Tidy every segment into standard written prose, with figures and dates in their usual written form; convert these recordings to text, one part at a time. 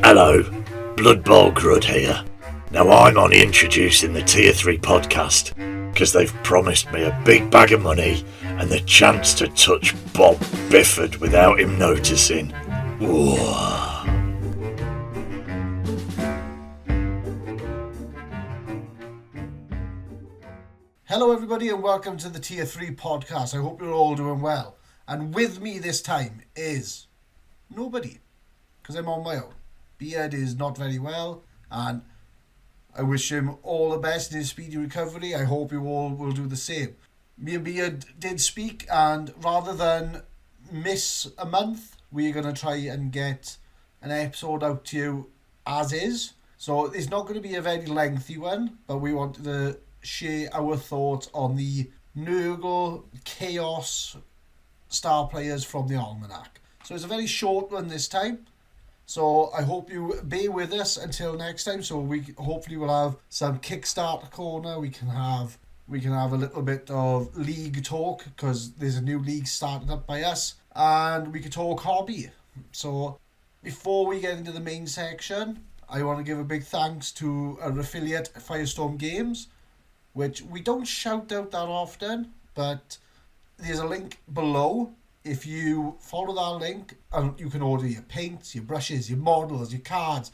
Hello, Blood Bowl Grud here. Now I'm only introducing the Tier 3 podcast because they've promised me a big bag of money and the chance to touch Bob Bifford without him noticing. Ooh. Hello everybody and welcome to the Tier 3 podcast. I hope you're all doing well. And with me this time is nobody, because I'm on my own. Beard is not very well and I wish him all the best in his speedy recovery. I hope you all will do the same. Me and Beard did speak, and rather than miss a month, we're going to try and get an episode out to you as is. So it's not going to be a very lengthy one, but we wanted to share our thoughts on the Nurgle Chaos star players from the almanac. So it's a very short one this time. So I hope you bear with us until next time. So we hopefully will have some Kickstarter corner. We can have a little bit of league talk because there's a new league started up by us, and we can talk hobby. So before we get into the main section, I want to give a big thanks to our affiliate Firestorm Games, which we don't shout out that often, but there's a link below. If you follow that link, you can order your paints, your brushes, your models, your card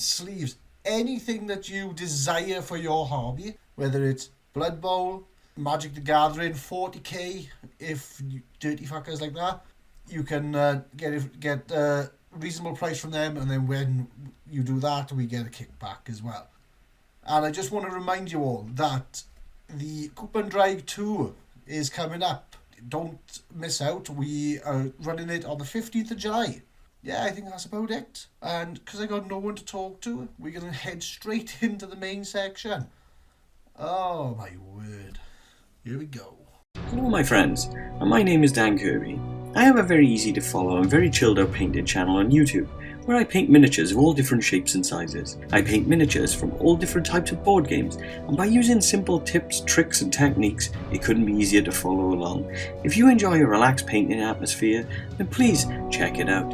sleeves, anything that you desire for your hobby, whether it's Blood Bowl, Magic the Gathering, 40k, if you dirty fuckers like that, you can get a reasonable price from them, and then when you do that, we get a kickback as well. And I just want to remind you all that the Coupon Drive 2 is coming up. Don't miss out. We are running it on the 15th of July. Yeah, I think that's about it. And because I got no one to talk to, we're going to head straight into the main section. Oh my word. Here we go. Hello my friends, and my name is Dan Kirby. I have a very easy to follow and very chilled out painted channel on YouTube, where I paint miniatures of all different shapes and sizes. I paint miniatures from all different types of board games, and by using simple tips, tricks and techniques, it couldn't be easier to follow along. If you enjoy a relaxed painting atmosphere, then please check it out.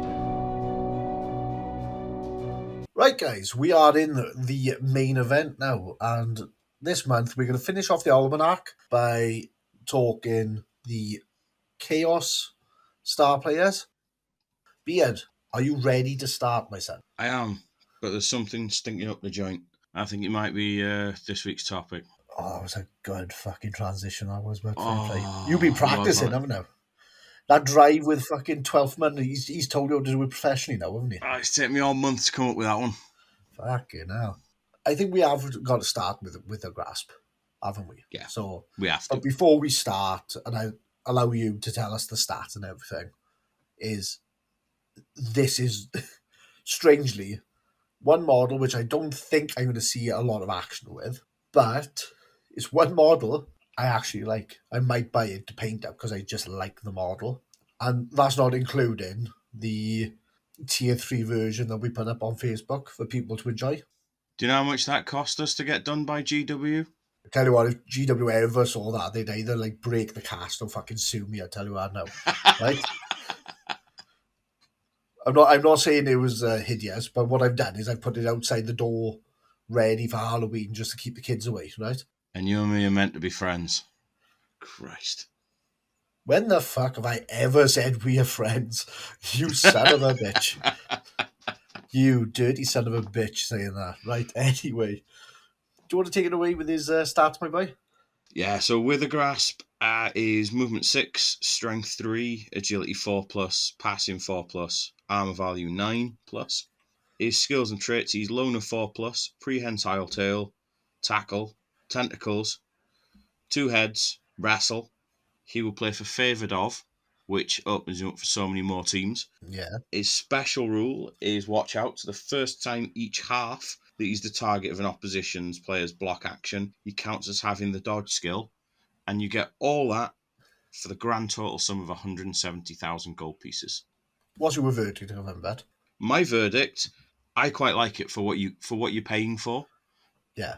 Right guys, we are in the main event now, and this month we're going to finish off the almanac by talking the Chaos star players. Beard, are you ready to start, my son? I am, but there's something stinking up the joint. I think it might be this week's topic. Oh, that was a good fucking transition. That was work play. You've been practicing, haven't you? That drive with fucking 12th man, he's told you how to do it professionally now, haven't he? It's taken me all month to come up with that one. Fucking hell. I think we have got to start with Withergrasp, haven't we? Yeah, so we have to. But before we start, and I allow you to tell us the stats and everything, this is strangely one model which I don't think I'm going to see a lot of action with, but it's one model I actually like. I might buy it to paint up because I just like the model, and that's not including the Tier 3 version that we put up on Facebook for people to enjoy. Do you know how much that cost us to get done by GW? I tell you what, if GW ever saw that, they'd either like break the cast or fucking sue me. I tell you what now, right? I'm not saying it was hideous, but what I've done is I've put it outside the door, ready for Halloween, just to keep the kids away, right? And you and me are meant to be friends. Christ. When the fuck have I ever said we are friends? You son of a bitch. You dirty son of a bitch saying that. Right, anyway. Do you want to take it away with his stats, my boy? Yeah, so Withergrasp is movement 6, strength 3, agility 4+, passing 4+, armor value 9+. His skills and traits, he's loner 4+, prehensile tail, tackle, tentacles, 2 heads, wrestle. He will play for favoured of, which opens him up for so many more teams. Yeah. His special rule is watch out. So the first time each half that he's the target of an opposition's player's block action, he counts as having the dodge skill, and you get all that for the grand total sum of 170,000 gold pieces. What's your verdict on that bet? My verdict, I quite like it for what you're paying for. Yeah.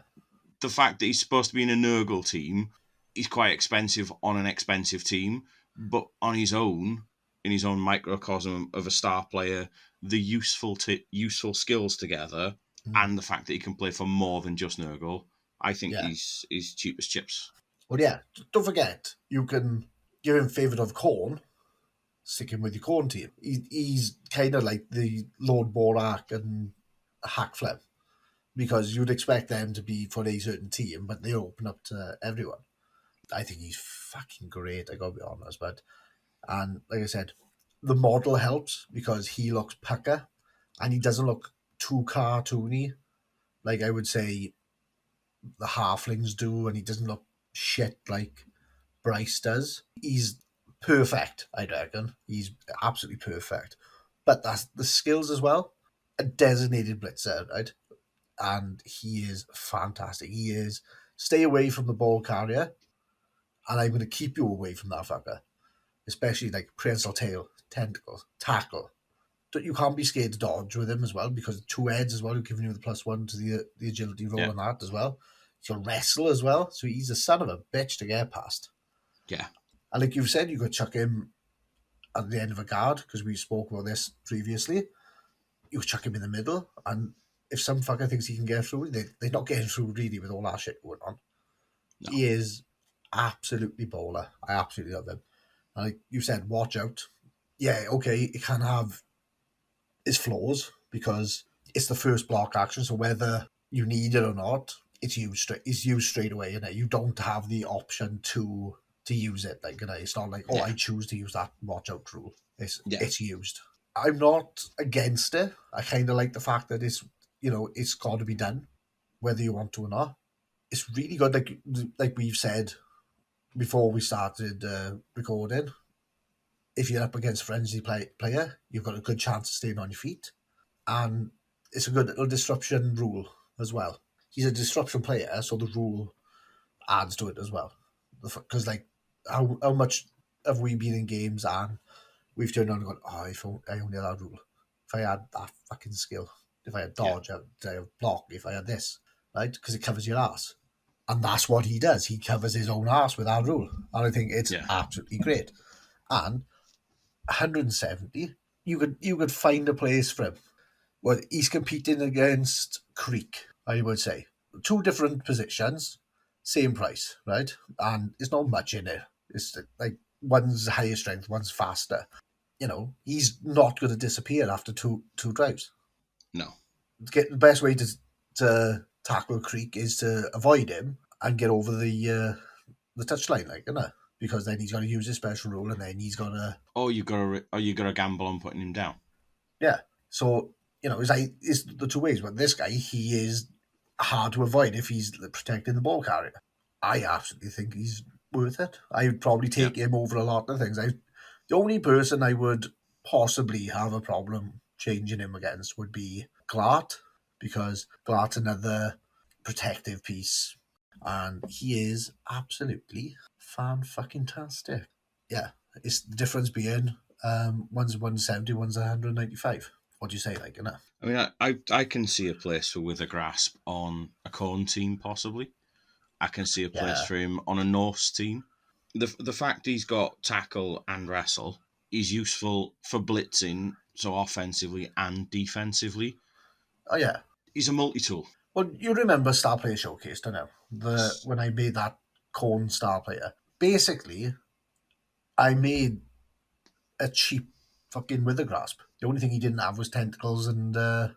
The fact that he's supposed to be in a Nurgle team, he's quite expensive on an expensive team, but on his own, in his own microcosm of a star player, the useful skills together, and the fact that he can play for more than just Nurgle, I think Yeah. he's cheap as chips. Well, yeah, don't forget, you can give him favour of Khorne, stick him with your Khorne team. He's kind of like the Lord Borak and Hackflem, because you'd expect them to be for a certain team, but they open up to everyone. I think he's fucking great, I gotta be honest. And like I said, the model helps because he looks pucker and he doesn't look too cartoony like I would say the halflings do, and he doesn't look shit like Bryce does. He's perfect, I reckon. He's absolutely perfect. But that's the skills as well. A designated blitzer, right? And he is fantastic. He is stay away from the ball carrier, and I'm going to keep you away from that fucker. Especially like prehensile tail, tentacles, tackle. You can't be scared to dodge with him as well, because two heads as well, you're giving you the +1 to the agility roll on that as well. He'll wrestle as well, so he's a son of a bitch to get past. Yeah. And like you've said, you could chuck him at the end of a guard, because we spoke about this previously. You chuck him in the middle, and if some fucker thinks he can get through, they're not getting through really with all that shit going on. No. He is absolutely bowler. I absolutely love him. And like you said, watch out. Yeah, okay, it can have its flaws because it's the first block action, so whether you need it or not, it's used straight away. You know, you don't have the option to use it. Like, you know, it's not like, oh, I choose to use that watch out rule. It's used. I'm not against it. I kind of like the fact that it's got to be done, whether you want to or not. It's really good. Like we've said before we started recording. If you're up against a frenzy player, you've got a good chance of staying on your feet. And it's a good little disruption rule as well. He's a disruption player, so the rule adds to it as well. Because, like, how much have we been in games and we've turned on and gone, oh, if I only had that rule. If I had that fucking skill. If I had dodge, if I had block, if I had this. Right? Because it covers your ass. And that's what he does. He covers his own ass with that rule. And I think it's absolutely great. And 170, you could find a place for him. Well, he's competing against Creek, I would say. Two different positions, same price, right? And there's not much in it. It's like one's higher strength, one's faster. You know, he's not going to disappear after two drives. No. The best way to tackle Creek is to avoid him and get over the touchline, like, you know. Because then he's going to use his special rule, and then he's going to... Oh, you got to gamble on putting him down. Yeah. So, you know, it's the two ways. But this guy, he is hard to avoid if he's protecting the ball carrier. I absolutely think he's worth it. I would probably take him over a lot of things. The only person I would possibly have a problem changing him against would be Glart, because Glart's another protective piece. And he is absolutely fan-fucking-tastic. Yeah, it's the difference being one's 170, one's 195. What do you say, like, you know? I mean, I can see a place for Withergrasp on a Khorne team, possibly. I can see a place for him on a Norse team. The fact he's got tackle and wrestle is useful for blitzing, so offensively and defensively. Oh, yeah. He's a multi-tool. Well, you remember Star Player Showcase, don't you? When I made that Khorne Star Player. Basically, I made a cheap fucking Withergrasp. The only thing he didn't have was tentacles and a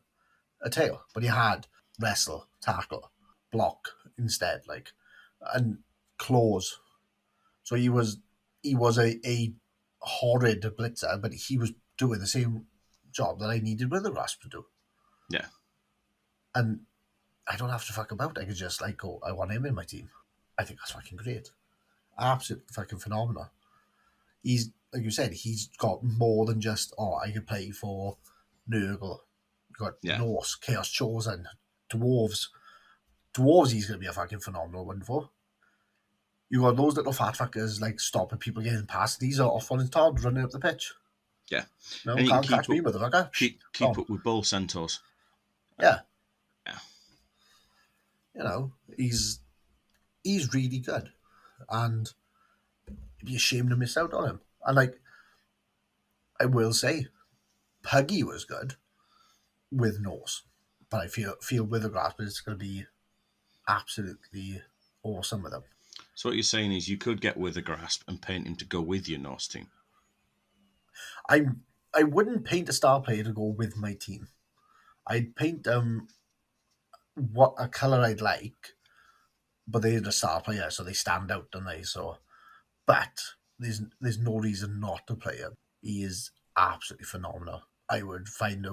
tail. But he had wrestle, tackle, block instead, like, and claws. So he was a horrid blitzer, but he was doing the same job that I needed Withergrasp to do. Yeah. And I don't have to fuck about. I could just like go, I want him in my team. I think that's fucking great. Absolutely fucking phenomenal. He's, like you said, he's got more than just, I could play for Nurgle. You've got Norse, Chaos Chosen, Dwarves. Dwarves he's going to be a fucking phenomenal one for. You got those little fat fuckers like stopping people getting past. These are off on his tard running up the pitch. Yeah. No, and can't catch me, motherfucker. Keep up with bull centaurs. Yeah. Yeah. You know, he's really good. And it'd be a shame to miss out on him. And like, I will say, Puggy was good with Norse, but I feel Withergrasp is going to be absolutely awesome with him. So what you're saying is you could get Withergrasp and paint him to go with your Norse team. I wouldn't paint a star player to go with my team. I'd paint what a color I'd like, but they're the star player, so they stand out, don't they? So, but there's no reason not to play him. He is absolutely phenomenal. I would find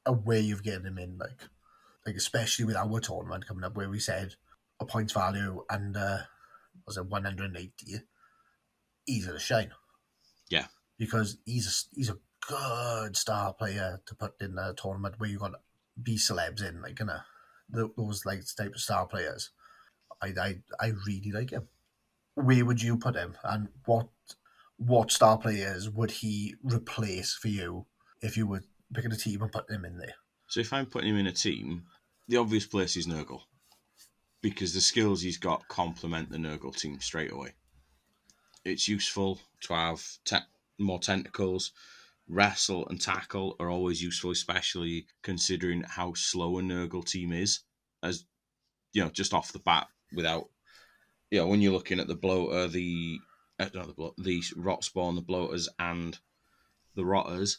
a way of getting him in, like especially with our tournament coming up, where we said a points value and was it 180. He's a shine. Yeah, because he's a good star player to put in a tournament where you got B celebs in, like, you know, those like type of star players. I really like him. Where would you put him, and what star players would he replace for you if you were picking a team and putting him in there? so if I'm putting him in a team, the obvious place is Nurgle, because the skills he's got complement the Nurgle team straight away. It's useful to have more tentacles. Wrestle and tackle are always useful, especially considering how slow a Nurgle team is. As you know, just off the bat, without when you're looking at the bloater, the rot spawn, the bloaters, and the rotters,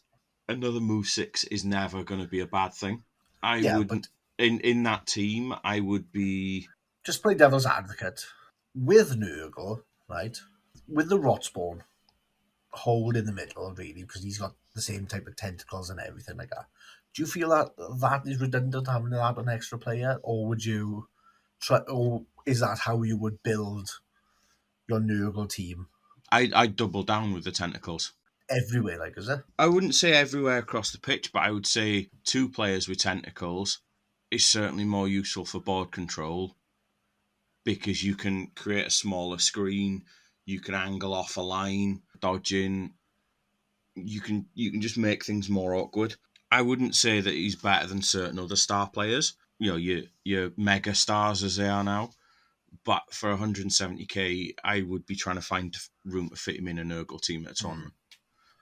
another move 6 is never going to be a bad thing. I wouldn't in that team. I would be just play devil's advocate with Nurgle, right? With the rot spawn hold in the middle, really, because he's got the same type of tentacles and everything like that. Do you feel that is redundant having that an extra player, or would you try? Or is that how you would build your Nurgle team? I'd double down with the tentacles everywhere, like, is it? I wouldn't say everywhere across the pitch, but I would say 2 players with tentacles is certainly more useful for board control, because you can create a smaller screen, you can angle off a line, dodging. You can just make things more awkward. I wouldn't say that he's better than certain other star players, your mega stars as they are now. But for 170k, I would be trying to find room to fit him in a Nurgle team at a tournament.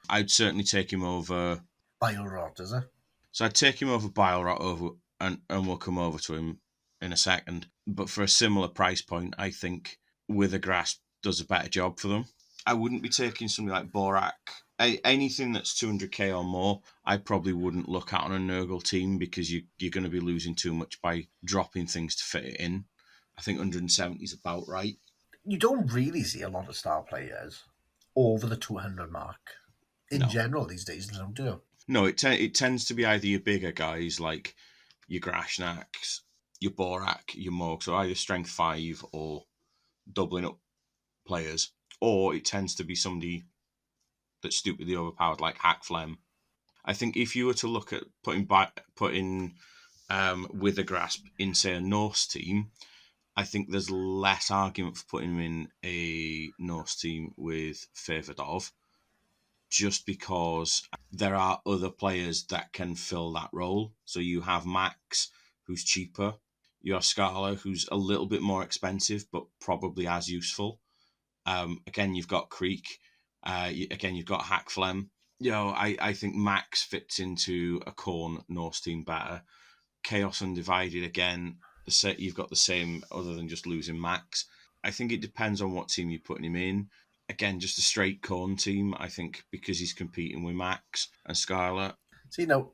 I'd certainly take him over Bilerot, is it? So I'd take him over Bilerot and we'll come over to him in a second. But for a similar price point, I think Withergrasp does a better job for them. I wouldn't be taking something like Borak. Anything that's 200k or more, I probably wouldn't look at on a Nurgle team, because you're going to be losing too much by dropping things to fit it in. I think 170 is about right. You don't really see a lot of star players over the 200 mark in general these days, don't you? No, it tends to be either your bigger guys like your Grashnaks, your Borak, your Morg, so either strength 5 or doubling up players, or it tends to be somebody that's stupidly overpowered like Hackflem. I think if you were to look at putting Withergrasp in, say, a Norse team, I think there's less argument for putting him in a Norse team with Favoured Of, just because there are other players that can fill that role. So you have Max, who's cheaper. You have Scala, who's a little bit more expensive, but probably as useful. Again, you've got Creek. Again, you've got Hackflem. I think Max fits into a Khorne Norse team better. Chaos Undivided, again, you've got the same, other than just losing Max. I think it depends on what team you're putting him in. Again, just a straight Khorne team, I think, because he's competing with Max and Scarlet. See, now,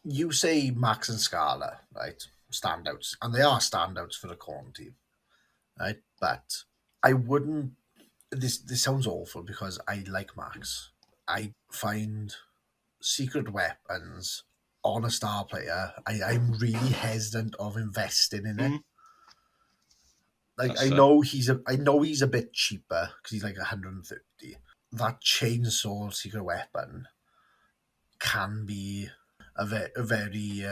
you say Max and Scarlet, right? Standouts. And they are standouts for the Khorne team, right? But I wouldn't... This sounds awful, because I like Max. I find secret weapons on a star player, I'm really hesitant of investing in it. Like, I know he's a bit cheaper because he's like 150. That chainsaw secret weapon can be a very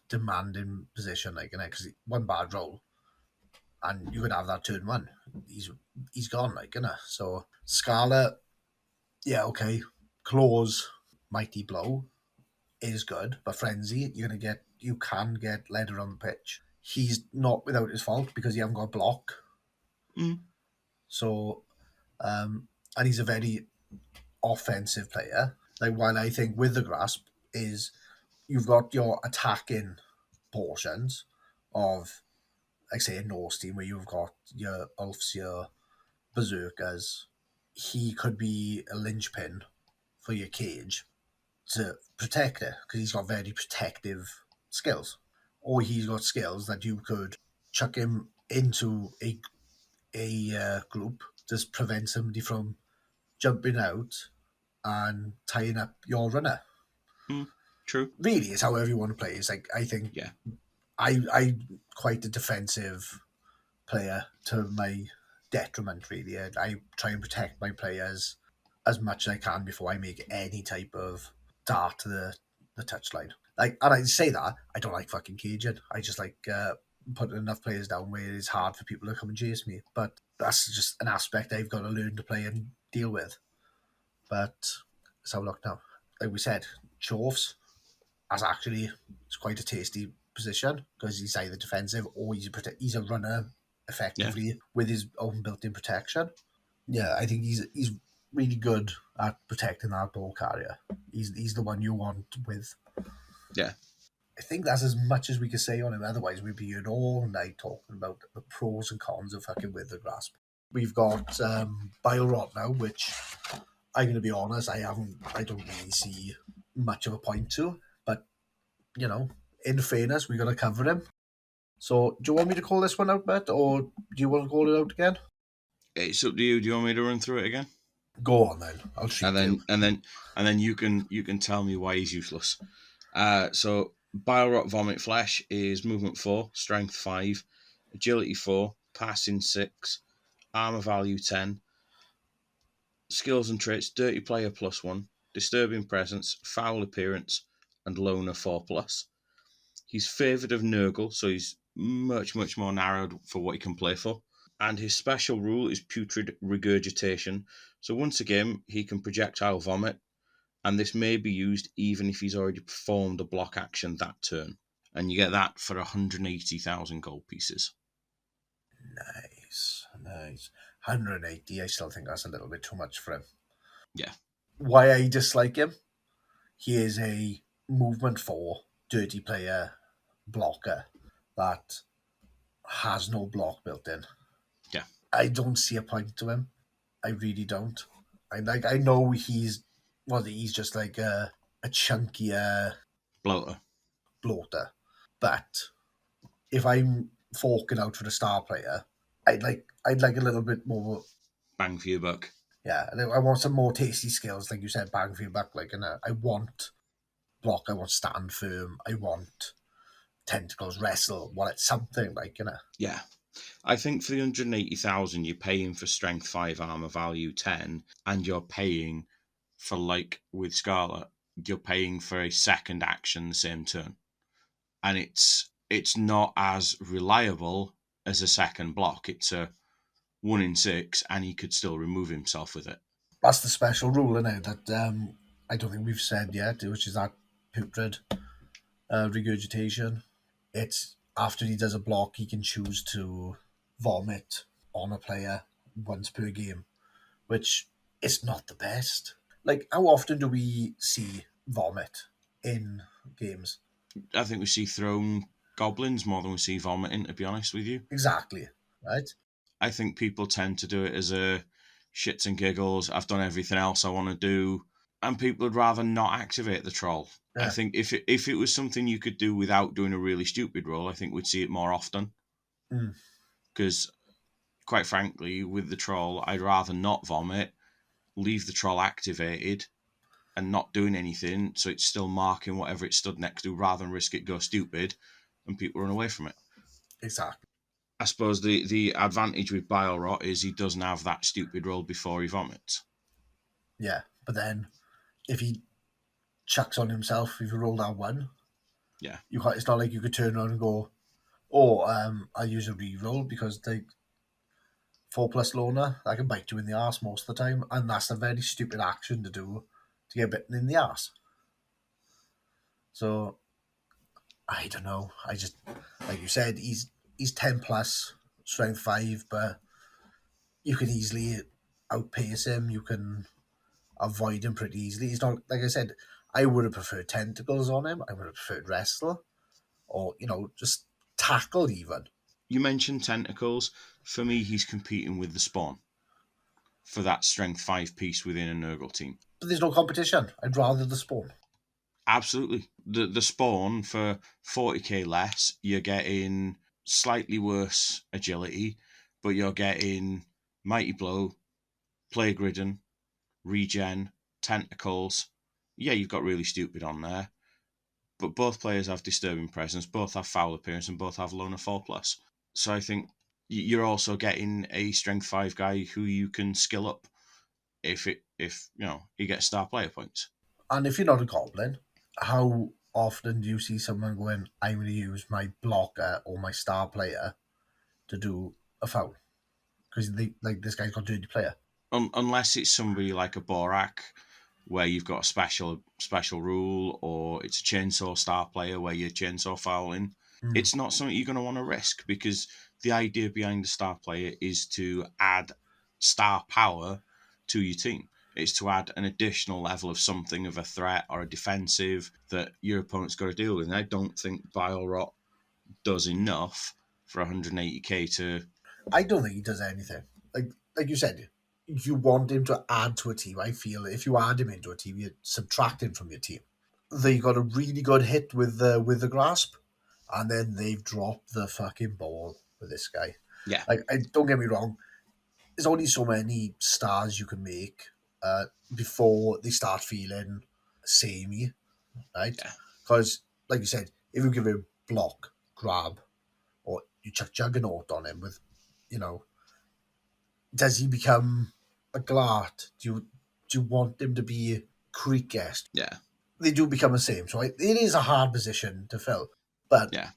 demanding position, like, because one bad roll and you could have that turn 1. He's gone, like, So Scarlet, yeah, okay. Claws, Mighty Blow is good, but Frenzy, you can get led around the pitch. He's not without his fault, because he haven't got a block. So, and he's a very offensive player. Like, while I think Withergrasp is, you've got your attacking portions of, like, say, a Norse team where you've got your Ulfs, your Berserkers. He could be a linchpin for your cage to protect it because he's got very protective skills. Or he's got skills that you could chuck him into a group to prevent somebody from jumping out and tying up your runner. True. Really, it's however you want to play. It's like, I think Yeah. I'm quite a defensive player to my detriment, really. I try and protect my players as much as I can before I make any type of dart to the touchline. Like, and I say that, I don't like fucking caging. I just like putting enough players down where it's hard for people to come and chase me. But that's just an aspect I've got to learn to play and deal with. But let's have a look now. Like we said, Chorfs, it's quite a tasty position because he's either defensive or he's a runner effectively with his own built-in protection. Yeah, I think he's really good at protecting that ball carrier. He's the one you want with. Yeah. I think that's as much as we can say on him. Otherwise, we'd be here all night talking about the pros and cons of fucking Withergrasp. We've got Bilerot now, which I'm going to be honest, I don't really see much of a point to. But, you know, in fairness, we got to cover him. So, do you want me to call this one out, Matt, or do you want to call it out again? It's up to you. Do you want me to run through it again? Go on then. I'll treat you. And then you can tell me why he's useless. So Bilerot Vomit Flesh is movement 4, strength 5, agility 4, passing 6, armor value 10, skills and traits: dirty player +1, disturbing presence, foul appearance, and loner 4+. He's favoured of Nurgle, so he's much more narrowed for what he can play for. And his special rule is putrid regurgitation. So once again, he can projectile vomit, and this may be used even if he's already performed a block action that turn. And you get that for 180,000 gold pieces. Nice. 180, I still think that's a little bit too much for him. Yeah. Why I dislike him, he is a movement 4 dirty player blocker that has no block built in. Yeah. I don't see a point to him. I really don't. I know he's just like a chunkier bloater. But if I'm forking out for the star player, I'd like a little bit more bang for your buck. Yeah, I want some more tasty skills, like you said, bang for your buck. Like, I want block, I want stand firm, I want tentacles, wrestle, something like, Yeah. I think for the 180,000, you're paying for strength 5, armor value 10, and you're paying for, like with Scarlet, you're paying for a second action the same turn. And it's not as reliable as a second block. It's a 1 in 6, and he could still remove himself with it. That's the special rule, isn't it? That I don't think we've said yet, which is that putrid regurgitation. It's after he does a block, he can choose to vomit on a player once per game, which is not the best. Like, how often do we see vomit in games? I think we see thrown goblins more than we see vomiting, to be honest with you. Exactly, right? I think people tend to do it as a shits and giggles. I've done everything else I want to do, and people would rather not activate the troll. Yeah. I think if it was something you could do without doing a really stupid roll, I think we'd see it more often. Because, quite frankly, with the troll, I'd rather not vomit, leave the troll activated, and not doing anything, so it's still marking whatever it stood next to, rather than risk it go stupid and people run away from it. Exactly. I suppose the advantage with Bilerot is he doesn't have that stupid roll before he vomits. Yeah, but then if he chucks on himself, if you roll that 1, yeah, it's not like you could turn around and go, I'll use a reroll because they 4+ loner, I can bite you in the arse most of the time, and that's a very stupid action to do to get bitten in the arse. So I don't know. I just, like you said, he's 10+, strength 5, but you can easily outpace him. You can avoid him pretty easily. He's not, like I said, I would have preferred tentacles on him. I would have preferred wrestle, or just tackle even. You mentioned tentacles. For me, he's competing with the Spawn for that strength 5 piece within a Nurgle team. But there's no competition. I'd rather the Spawn. Absolutely. The Spawn for 40k less, you're getting slightly worse agility, but you're getting Mighty Blow, Plague Ridden, Regen, Tentacles. Yeah, you've got Really Stupid on there. But both players have Disturbing Presence, both have Foul Appearance, and both have Loner 4+. So I think you're also getting a Strength 5 guy who you can skill up if he gets star player points. And if you're not a Goblin, how often do you see someone going, I'm going to use my blocker or my star player to do a foul? Because this guy's got dirty player. Unless it's somebody like a Borak, where you've got a special rule, or it's a chainsaw star player where you're chainsaw fouling. It's not something you're going to want to risk, because the idea behind the star player is to add star power to your team. It's to add an additional level of something, of a threat or a defensive that your opponent's got to deal with. And I don't think Bilerot does enough for 180k to... I don't think he does anything. Like you said, you want him to add to a team. I feel if you add him into a team, you subtract him from your team. They got a really good hit with the grasp, and then they've dropped the fucking ball with this guy. Yeah. Don't get me wrong, there's only so many stars you can make before they start feeling samey, right? Because, like you said, if you give him block, grab, or you chuck Juggernaut on him with, does he become a Glart? Do you want him to be Creek guest? Yeah. They do become the same. So it is a hard position to fill. But yeah,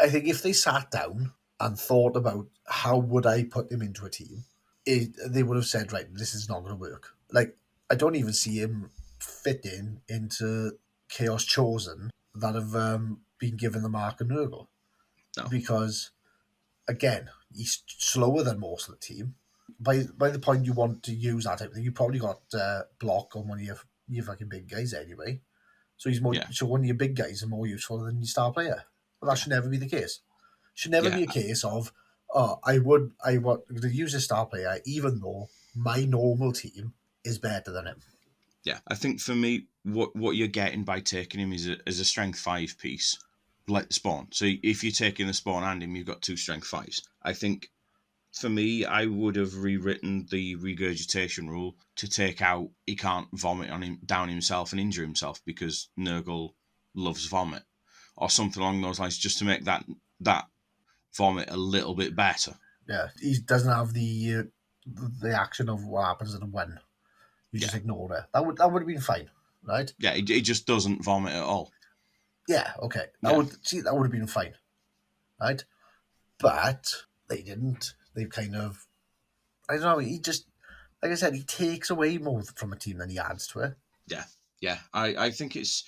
I think if they sat down and thought about how would I put him into a team, they would have said, right, this is not going to work. Like, I don't even see him fitting into Chaos Chosen that have been given the mark of Nurgle. No. Because, again, he's slower than most of the team. By the point you want to use that type of thing, you probably got block on one of your fucking big guys anyway. So he's more. So one of your big guys are more useful than your star player. Well, that should never be the case. Should never be a case of, I want to use a star player even though my normal team is better than him. Yeah, I think for me, what you're getting by taking him is a strength 5 piece, like the Spawn. So if you're taking the Spawn and him, you've got 2 strength 5s. I think for me, I would have rewritten the regurgitation rule to take out he can't vomit down himself and injure himself, because Nurgle loves vomit, or something along those lines, just to make that vomit a little bit better. Yeah, he doesn't have the action of what happens in a win. You just ignore it. That would have been fine, right? Yeah, he just doesn't vomit at all. Yeah, okay. That would have been fine, right? But they didn't. They've kind of, I don't know. He just, like I said, he takes away more from a team than he adds to it. Yeah. I think it's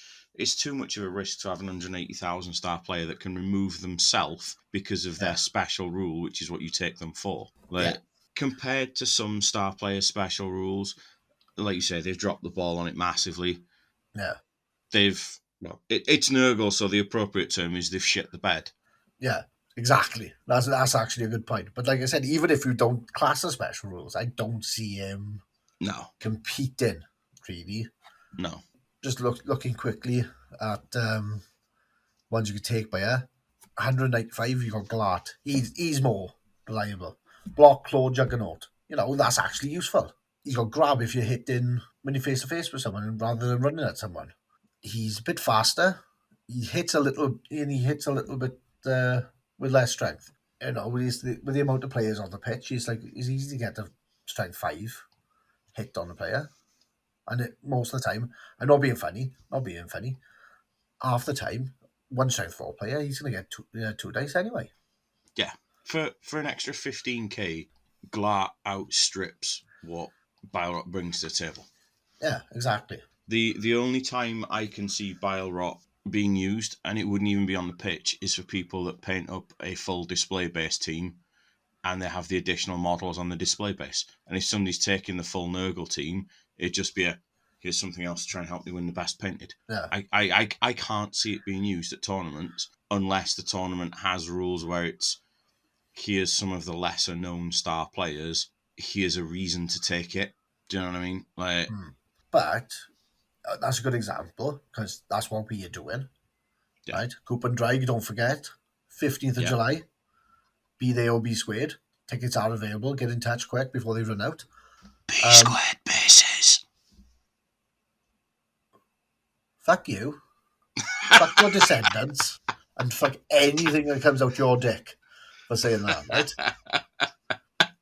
too much of a risk to have an 180,000 star player that can remove themselves because of their special rule, which is what you take them for. Compared to some star players' special rules, like you say, they've dropped the ball on it massively. Yeah. It's Nurgle, so the appropriate term is they've shit the bed. Yeah, exactly. That's actually a good point. But like I said, even if you don't class the special rules, I don't see him competing, really. No. Just looking quickly at ones you could take by 195, you got Glart. He's more reliable. Block, Claw, Juggernaut. That's actually useful. He's got grab if you're hitting when you're face to face with someone rather than running at someone. He's a bit faster. He hits a little bit with less strength. With the amount of players on the pitch, it's easy to get a strength 5 hit on the player. And most of the time, I'm not being funny, half the time, one strength 4 player, he's going to get 2 dice anyway. Yeah. For an extra 15k, Glart outstrips what Bilerot brings to the table. Yeah, exactly. The only time I can see Bilerot being used, and it wouldn't even be on the pitch, is for people that paint up a full display-based team and they have the additional models on the display base. And if somebody's taking the full Nurgle team, It'd just be here's something else to try and help me win the best painted. Yeah. I can't see it being used at tournaments unless the tournament has rules where it's here's some of the lesser known star players. Here's a reason to take it. Do you know what I mean? Like, But that's a good example because that's what we are doing. Yeah. Right? Coop and Drag, don't forget. 15th of July. Be there or be squared. Tickets are available. Get in touch quick before they run out. B squared bases. Fuck you. Fuck your descendants. And fuck anything that comes out your dick for saying that, right?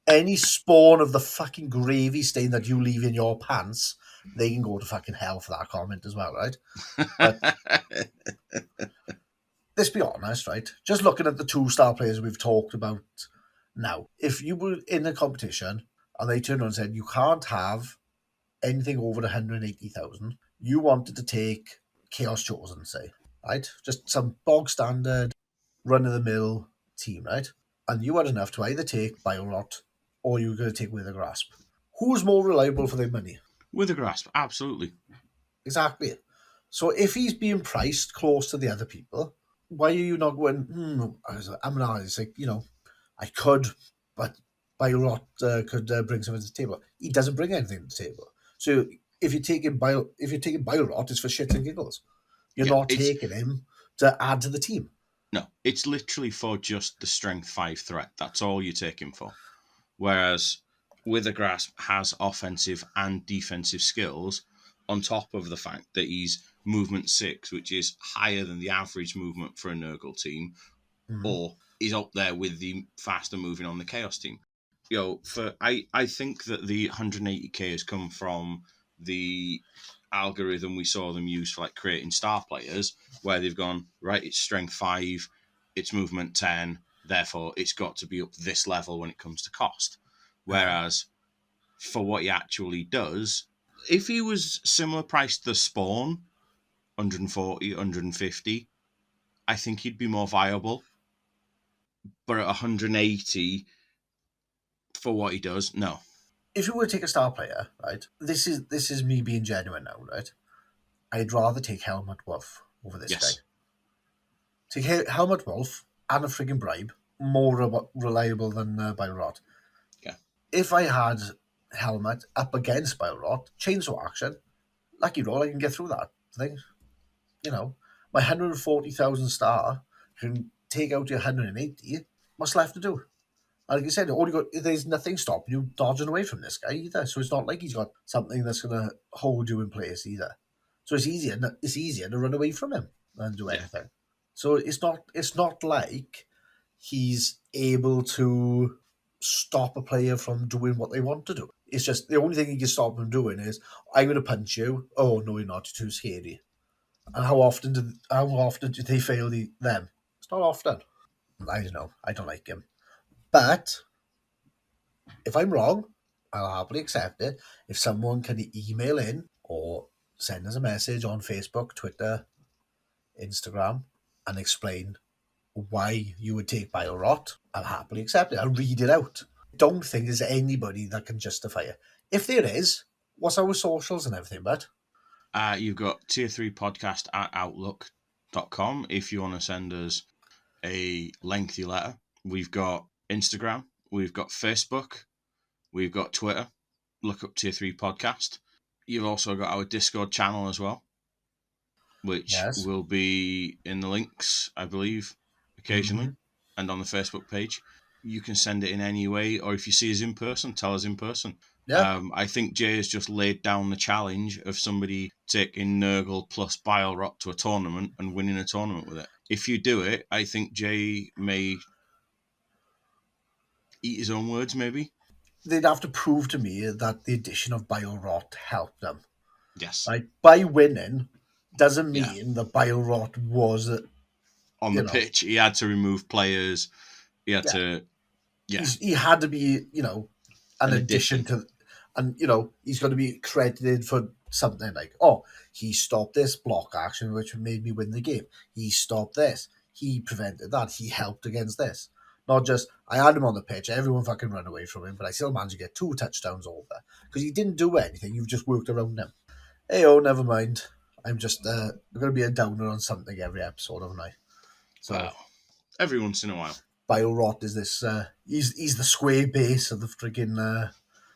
Any spawn of the fucking gravy stain that you leave in your pants, they can go to fucking hell for that comment as well, right? But let's be honest, right? Just looking at the 2-star players we've talked about now, if you were in a competition and they turned around and said you can't have anything over 180,000, you wanted to take Chaos Chosen, say, right? Just some bog standard, run-of-the-mill team, right? And you had enough to either take Bilerot or you were going to take Withergrasp. Who's more reliable for their money? Withergrasp, absolutely. Exactly. So if he's being priced close to the other people, why are you not going, I'm not, it's like, I could, but Bilerot could bring something to the table. He doesn't bring anything to the table. So if you're taking Bilerot, it's for shits and giggles. You're not taking him to add to the team. No, it's literally for just the strength 5 threat. That's all you take him for. Whereas Withergrasp has offensive and defensive skills on top of the fact that he's movement 6, which is higher than the average movement for a Nurgle team, or is up there with the faster moving on the Chaos team. I think that the 180k has come from the algorithm we saw them use for like creating star players, where they've gone, right, it's strength 5, it's movement 10, therefore it's got to be up this level when it comes to cost. Whereas for what he actually does, if he was similar priced to Spawn, 140, 150, I think he'd be more viable. But at 180, for what he does, no. If you were to take a star player, right, this is me being genuine now, right? I'd rather take Helmut Wolf over this guy. Take Helmut Wolf and a frigging bribe, more reliable than Bilerot. Yeah. If I had Helmut up against Bilerot, chainsaw action, lucky roll, I can get through that thing. My 140,000 star can take out your 180. What's left to do? Like you said, there's nothing stopping you dodging away from this guy either. So it's not like he's got something that's going to hold you in place either. So it's easier to run away from him than do anything. So it's not like he's able to stop a player from doing what they want to do. It's just the only thing he can stop them doing is, I'm going to punch you. Oh no, you're not. You're too scary. And how often do they fail them? It's not often. I don't know. I don't like him. But if I'm wrong, I'll happily accept it. If someone can email in or send us a message on Facebook, Twitter, Instagram, and explain why you would take Bilerot, I'll happily accept it. I'll read it out. I don't think there's anybody that can justify it. If there is, what's our socials and everything, bud? You've got tier 3 podcast at outlook.com if you want to send us a lengthy letter. We've got Instagram, we've got Facebook, we've got Twitter. Look up tier 3 podcast. You've also got our Discord channel as well, which will be in the links, I believe, occasionally, and on the Facebook page. You can send it in any way, or if you see us in person, tell us in person. Yeah. I think Jay has just laid down the challenge of somebody taking Nurgle plus Bilerot to a tournament and winning a tournament with it. If you do it, I think Jay may eat his own words, maybe. They'd have to prove to me that the addition of Bilerot helped them. Yes. Right? By winning doesn't mean that Bilerot was on the pitch. He had to remove players. He had to. Yeah. He had to be, an addition to, and he's going to be credited for something like, he stopped this block action which made me win the game. He stopped this. He prevented that. He helped against this. Not just, I had him on the pitch, everyone fucking ran away from him, but I still managed to get 2 touchdowns over. Because he didn't do anything, you've just worked around him. Hey, never mind. I'm just going to be a downer on something every episode, haven't I? So, well, every once in a while. Bilerot is this, he's the square base of the friggin'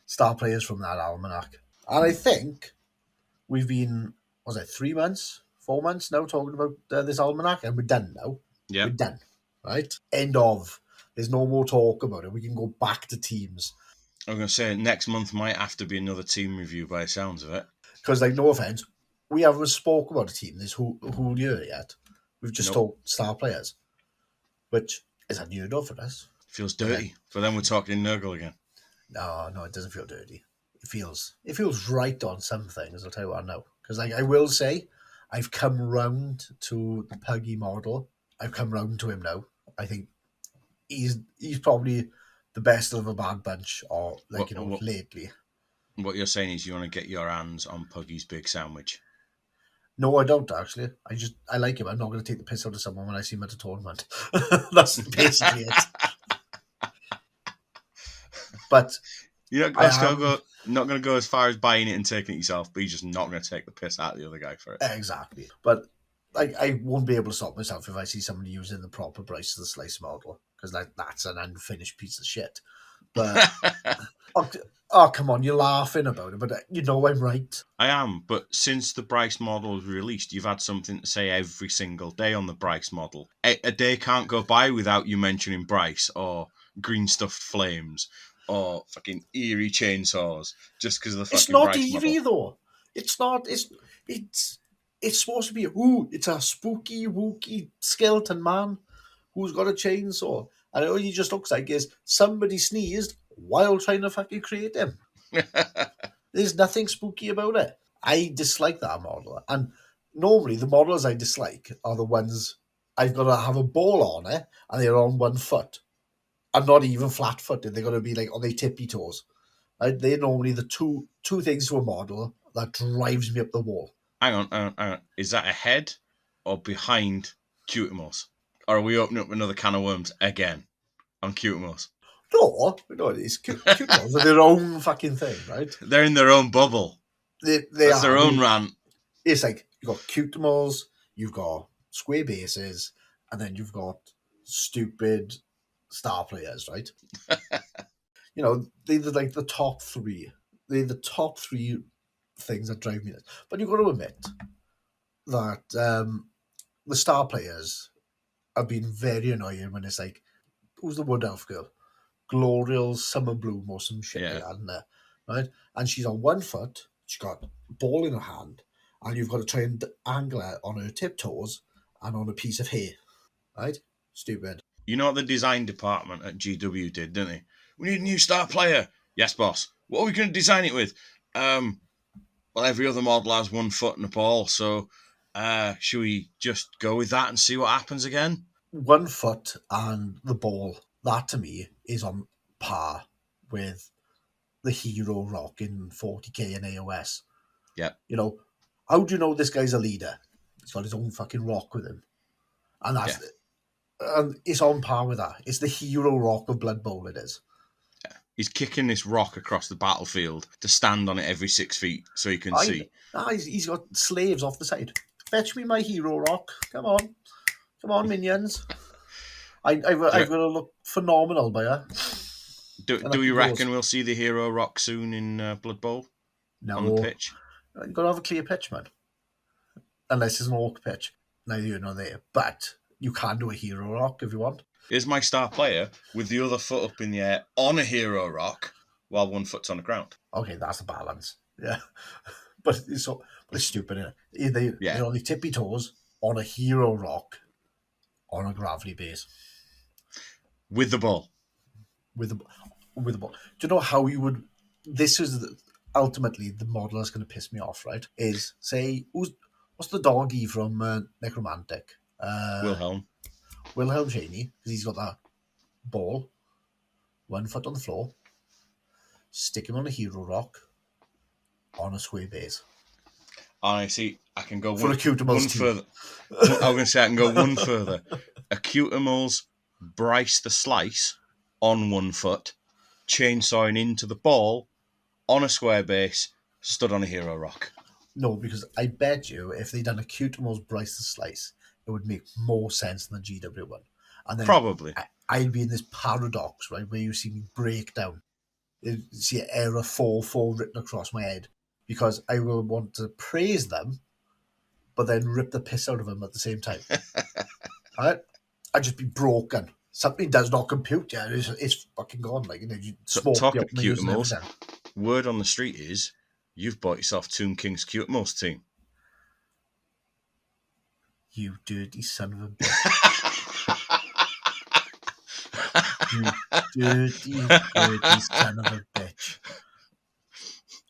star players from that almanac. And I think we've been, 3 months, 4 months now talking about this almanac, and we're done now. Yeah. We're done, right? End of. There's no more talk about it. We can go back to teams. I'm going to say next month might have to be another team review by the sounds of it. Because, no offence, we haven't spoke about a team this whole year yet. We've just talked star players, which is unheard of for us. Feels dirty. But then we're talking Nurgle again. No, it doesn't feel dirty. It feels right on some things, I'll tell you what now. Because I will say, I've come round to the Puggy model. I've come round to him now. I think he's probably the best of a bad bunch, or lately. What you're saying is you want to get your hands on Puggy's big sandwich. No, I don't actually. I like him. I'm not going to take the piss out of someone when I see him at a tournament. That's basically it. But You're not going to go as far as buying it and taking it yourself, but you're just not going to take the piss out of the other guy for it. Exactly. But I won't be able to stop myself if I see somebody using the proper Bryce of the Slice model, because that's an unfinished piece of shit. But oh, come on, you're laughing about it, but I'm right. I am, but since the Bryce model was released, you've had something to say every single day on the Bryce model. A day can't go by without you mentioning Bryce or green stuffed flames or fucking eerie chainsaws just because of the fucking Bryce model. It's not eerie though. It's not. It's supposed to be it's a spooky, wooky skeleton man who's got a chainsaw. And all he just looks like is somebody sneezed while trying to fucking create him. There's nothing spooky about it. I dislike that model. And normally the models I dislike are the ones I've got to have a ball on it and they're on 1 foot. And not even flat-footed. They're going to be on their tippy toes. Right? They're normally the two things to a model that drives me up the wall. Hang on. Is that ahead or behind Cutimals? Or are we opening up another can of worms again on Cutimals? No, it's Cutimals are their own fucking thing, right? They're in their own bubble. That's their own rant. It's like you've got Cutimals, you've got square bases, and then you've got stupid star players, right? They're like the top 3. They're the top 3 things that drive me nuts. But you've got to admit that the star players have been very annoying when it's like, who's the Wood Elf girl? Gloriel's Summer Bloom or some shit like that, isn't there? Right? And she's on 1 foot, she's got a ball in her hand, and you've got to try and angle her on her tiptoes and on a piece of hair. Right? Stupid. You know what the design department at GW did, didn't they? We need a new star player. Yes, boss. What are we going to design it with? Well, every other model has 1 foot and a ball, so should we just go with that and see what happens again? 1 foot and the ball, that to me is on par with the Hero Rock in 40k and AOS. Yeah. How do you know this guy's a leader? He's got his own fucking rock with him. And that's it. And it's on par with that. It's the Hero Rock of Blood Bowl, it is. Yeah. He's kicking this rock across the battlefield to stand on it every 6 feet so he can see. He's got slaves off the side. Fetch me my Hero Rock. Come on, minions. I've got to look phenomenal by her. Do we reckon we'll see the Hero Rock soon in Blood Bowl? No. On the pitch? You've got to have a clear pitch, man. Unless it's an orc pitch. Neither here nor there. But you can do a Hero Rock if you want. Here's my star player with the other foot up in the air on a Hero Rock while 1 foot's on the ground. Okay, that's a balance. Yeah. But it's stupid, isn't it? They're on the tippy toes on a Hero Rock on a gravelly base. With the ball. With the ball. Do you know how you would... This is ultimately the model that's going to piss me off, right? Is, say, what's the doggy from Necromantic? Wilhelm Chaney, because he's got that ball, 1 foot on the floor, stick him on a Hero Rock on a square base. I see. I can go one further. I was going to say I can go one further. A Cutimals Bryce the Slice on 1 foot, chainsawing into the ball on a square base, stood on a hero rock. No, because I bet you if they'd done a Cutemo's Bryce the Slice, it would make more sense than the GW one. And then Probably. I'd be in this paradox, right, where you see me break down. You see error 4 written across my head, because I will want to praise them, but then rip the piss out of them at the same time. All right? I'd just be broken. Something does not compute. Yeah, it's fucking gone. Like, you know, you smoke Talking the to Cutemo's, word on the street is you've bought yourself Tomb King's Cutemo's team. You dirty son of a bitch. You dirty son of a bitch.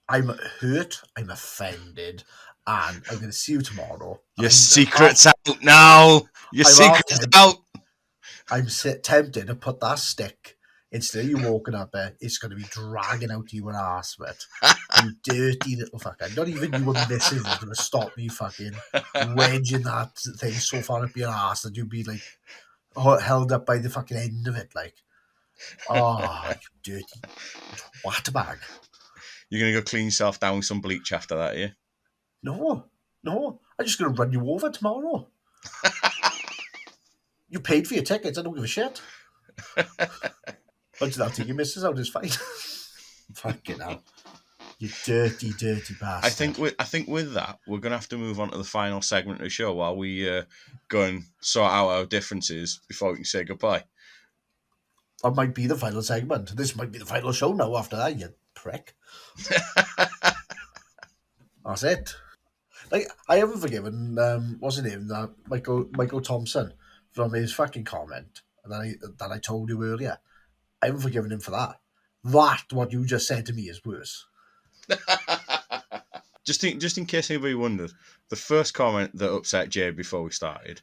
I'm hurt, I'm offended, and I'm going to see you tomorrow. Your secret's out now. Your secret's out. I'm tempted to put that stick, instead of you walking up there, it's going to be dragging out you an arse, mate. You dirty little fucker. Not even you and Mrs. is going to stop me fucking wedging that thing so far up your arse that you'd be like held up by the fucking end of it. Like, oh, you dirty twat bag. You're going to go clean yourself down with some bleach after that, yeah? No. I'm just going to run you over tomorrow. You paid for your tickets. I don't give a shit. But I'll take your missus out. It's fine. Fucking hell. You dirty bastard. I think with that, we're going to have to move on to the final segment of the show while we go and sort out our differences before we can say goodbye. That might be the final segment. This might be the final show now after that, you prick. That's it. Like, I haven't forgiven what's his name, Michael Thompson, from his fucking comment that I told you earlier. I haven't forgiven him for that. What you just said to me is worse. Just in case anybody wondered, the first comment that upset Jay before we started,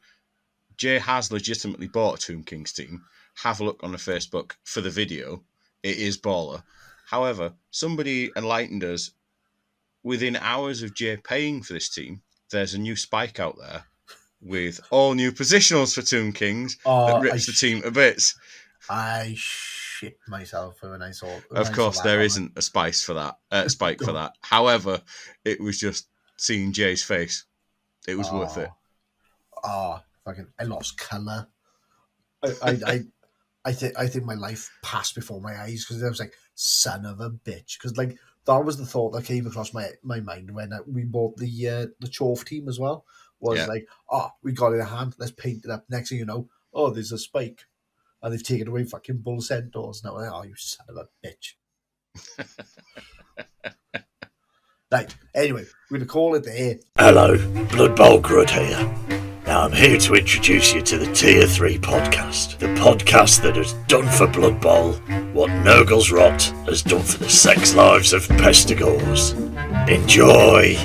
Jay has legitimately bought a Tomb Kings team. Have a look on the Facebook for the video. It is baller. However, somebody enlightened us. Within hours of Jay paying for this team, there's a new spike out there with all new positionals for Tomb Kings that rips the team to bits. I shit myself when I saw it. Of course, there isn't a spike for that. However, it was just seeing Jay's face. It was worth it. Fucking! I lost colour. I think my life passed before my eyes because I was like, son of a bitch. Because like that was the thought that came across my mind when we bought the Chove team as well. Like, we got it in hand, let's paint it up. Next thing you know, there's a spike. And they've taken away fucking bull centaurs. Now, you son of a bitch. Right, anyway, we're going to call it there. Hello, Blood Bowl Grud here. Now I'm here to introduce you to the Tier 3 podcast. The podcast that has done for Blood Bowl what Nurgle's Rot has done for the sex lives of Pestigors. Enjoy!